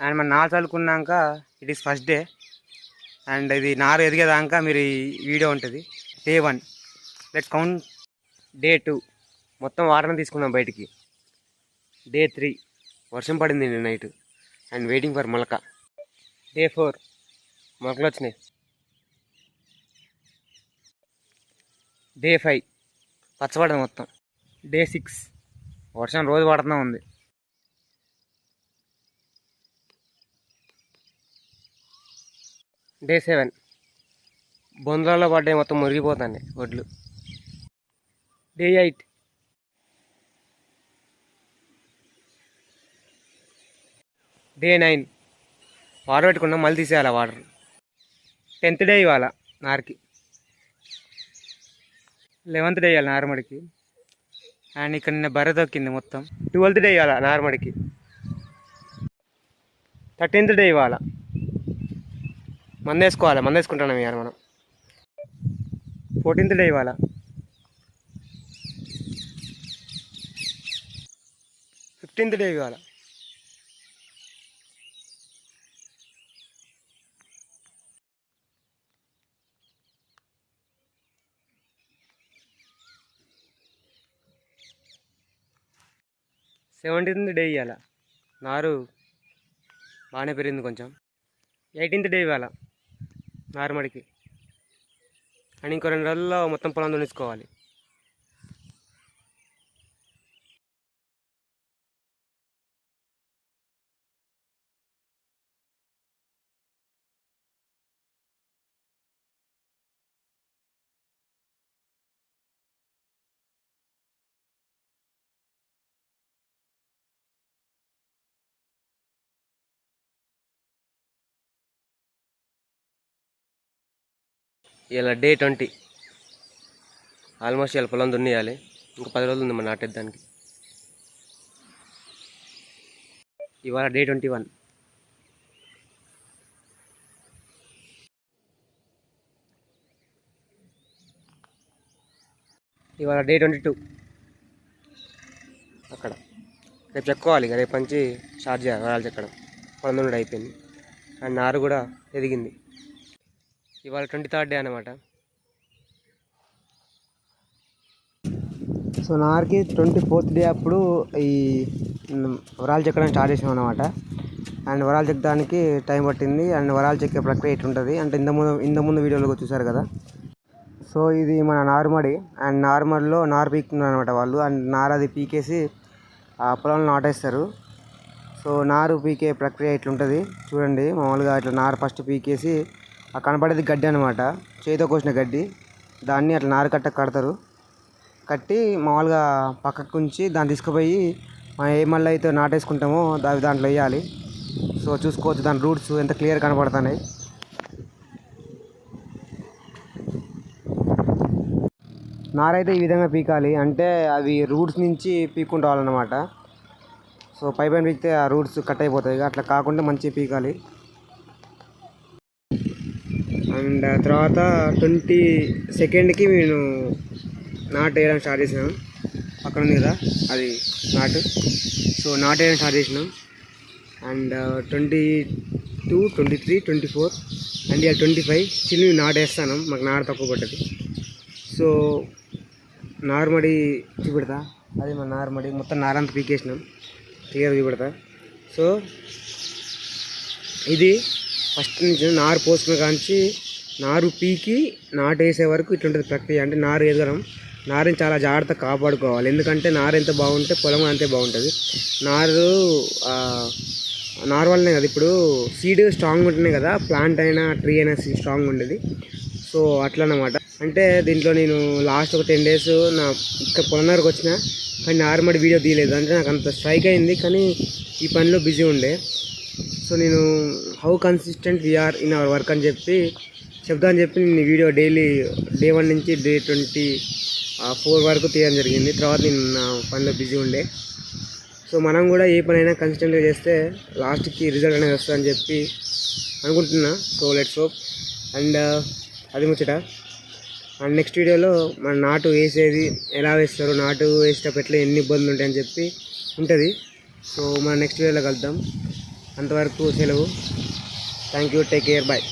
And మన నారు చల్లుకున్నాక it is first day. And ఇది నారు ఎదిగేదాకా మీరు ఈ వీడియో ఉంటుంది. డే 1. Let's count. డే 2 మొత్తం వాటర్ని తీసుకున్నాం బయటికి. డే 3 వర్షం పడింది నైట్ అండ్ వెయిటింగ్ ఫర్ మొలక. డే 4 మొలకలు వచ్చినాయి. డే 5 పచ్చబడింది మొత్తం. డే 6 వర్షం రోజు పడుతూనే ఉంది. డే 7 బొందలలో పడ్డాయి, మొత్తం మురిగిపోతాయి వడ్లు. డే 8 డే 9 వాటర్ పెట్టుకున్నాం, మళ్ళీ తీసేయాలి వాటర్. 10th డే ఇవాళ నారుకి. 11th డే ఇవ్వాలి నారుమడికి. అండ్ ఇక్కడ నిన్న బర్రె దొక్కింది మొత్తం. 12th డే ఇవ్వాలి నారుమడికి. 13th డే ఇవాళ మందేసుకోవాలి, మందేసుకుంటున్నాం ఇవాళ మనం. 14th డే ఇవాళ. 15th డే ఇవాళ. 17th డే ఇవాళ. నారు బాగానే పెరిగింది కొంచెం. 18th డే ఇవాళ నారుమడికి. అండ్ ఇంకో 2 రోజుల్లో మొత్తం పొలం దున్నేసుకోవాలి. ఇలా డే 20 ఆల్మోస్ట్ ఇలా పొలం దున్నేయాలి. ఇంకా 10 రోజులు ఉంది మన నాటేద్దానికి. ఇవాళ డే 21. ఇవాళ డే 22. అక్కడ రేపు చెక్కోవాలి. రేపు నుంచి స్టార్ట్ చేయాలి వరాలు చెక్కడం. పొలం దున్నడం అయిపోయింది అండ్ నారు కూడా ఎదిగింది. ఇవాళ 23rd డే అనమాట. సో నారుకి 24th డే అప్పుడు ఈ వరాలు చెక్కడం స్టార్ట్ చేసాం అనమాట. అండ్ వరాలు చెక్కడానికి టైం పట్టింది. అండ్ వరాలు చెక్కే ప్రక్రియ ఎట్లుంటుంది అంటే ఇంతకుముందు వీడియోలో చూసారు కదా. సో ఇది మన నారుమడి. అండ్ నారుమడిలో నారు పీకుతున్నారు అనమాట వాళ్ళు. అండ్ నారు అది పీకేసి ఆ పొలంలో నాటేస్తారు. సో నారు పీకే ప్రక్రియ ఇట్లుంటుంది చూడండి. మామూలుగా ఇట్లా నారు ఫస్ట్ పీకేసి ఆ కనపడేది గడ్డి అనమాట, చేతితో కోసిన గడ్డి. దాన్ని అట్లా నారు కడతారు. కట్టి మామూలుగా పక్కకు ఉంచి దాన్ని తీసుకుపోయి మనం ఏ మళ్ళీ అయితే నాటేసుకుంటామో దాంట్లో వేయాలి. సో చూసుకోవచ్చు దాని రూట్స్ ఎంత క్లియర్ కనపడుతున్నాయి. నారైతే ఈ విధంగా పీకాలి. అంటే అవి రూట్స్ నుంచి పీక్కుంటూ రావాలన్నమాట. సో పైన పీకితే ఆ రూట్స్ కట్ అయిపోతాయి. అట్లా కాకుండా మంచిగా పీకాలి. అండ్ తర్వాత 22nd నేను నాటు వేయడం స్టార్ట్ చేసినాం. పక్కన ఉంది కదా అది నాటు. సో నాటు వేయడం స్టార్ట్ చేసినాం. అండ్ 22, 23, 24 అండ్ ఇక 25 స్టిల్ నాటు వేస్తాను. మాకు నాటు తక్కువ పడ్డది. సో నారుమడి చూపెడతా. అది మన నారుమడి మొత్తం నారంతా పీకేసినాం. క్లియర్ చూపెడతా. సో ఇది ఫస్ట్ నుంచి నారు పోసుకున్న కాంచి నారు పీకి నాటు వేసే వరకు ఇట్లుంటుంది ప్రక్రియ. అంటే నారు ఎదగడం, నారుని చాలా జాగ్రత్తగా కాపాడుకోవాలి. ఎందుకంటే నారు ఎంత బాగుంటే పొలం అంతే బాగుంటుంది. నారు వల్లనే కదా ఇప్పుడు సీడ్ స్ట్రాంగ్ ఉంటేనే కదా ప్లాంట్ అయినా ట్రీ అయినా స్ట్రాంగ్ ఉండేది. సో అట్లా అన్నమాట. అంటే దీంట్లో నేను లాస్ట్ ఒక 10 days నా ఇక్కడ పొలం దగ్గరకు వచ్చిన కానీ నారుమడి వీడియో తీయలేదు. అంటే నాకు అంత స్ట్రైక్ అయింది కానీ ఈ పనిలో బిజీ ఉండే. సో నేను how consistent we are in our అని చెప్తా అని చెప్పి నేను వీడియో డైలీ డే 1 నుంచి డే 24 వరకు తీయడం జరిగింది. తర్వాత నేను నా పనిలో బిజీ ఉండే. సో మనం కూడా ఏ పనైనా కన్సిస్టెంట్గా చేస్తే లాస్ట్కి రిజల్ట్ అనేది వస్తుందని చెప్పి అనుకుంటున్నా. So let's hope. అండ్ అది ముచ్చట. అండ్ నెక్స్ట్ వీడియోలో మన నాటు వేసేది ఎలా వేస్తారు, నాటు వేసేటప్పుడు ఎట్లా ఎన్ని ఇబ్బందులు ఉంటాయని చెప్పి ఉంటుంది. సో మన నెక్స్ట్ వీడియోలో కలుద్దాం. అంతవరకు సెలవు. Thank you, take care, bye.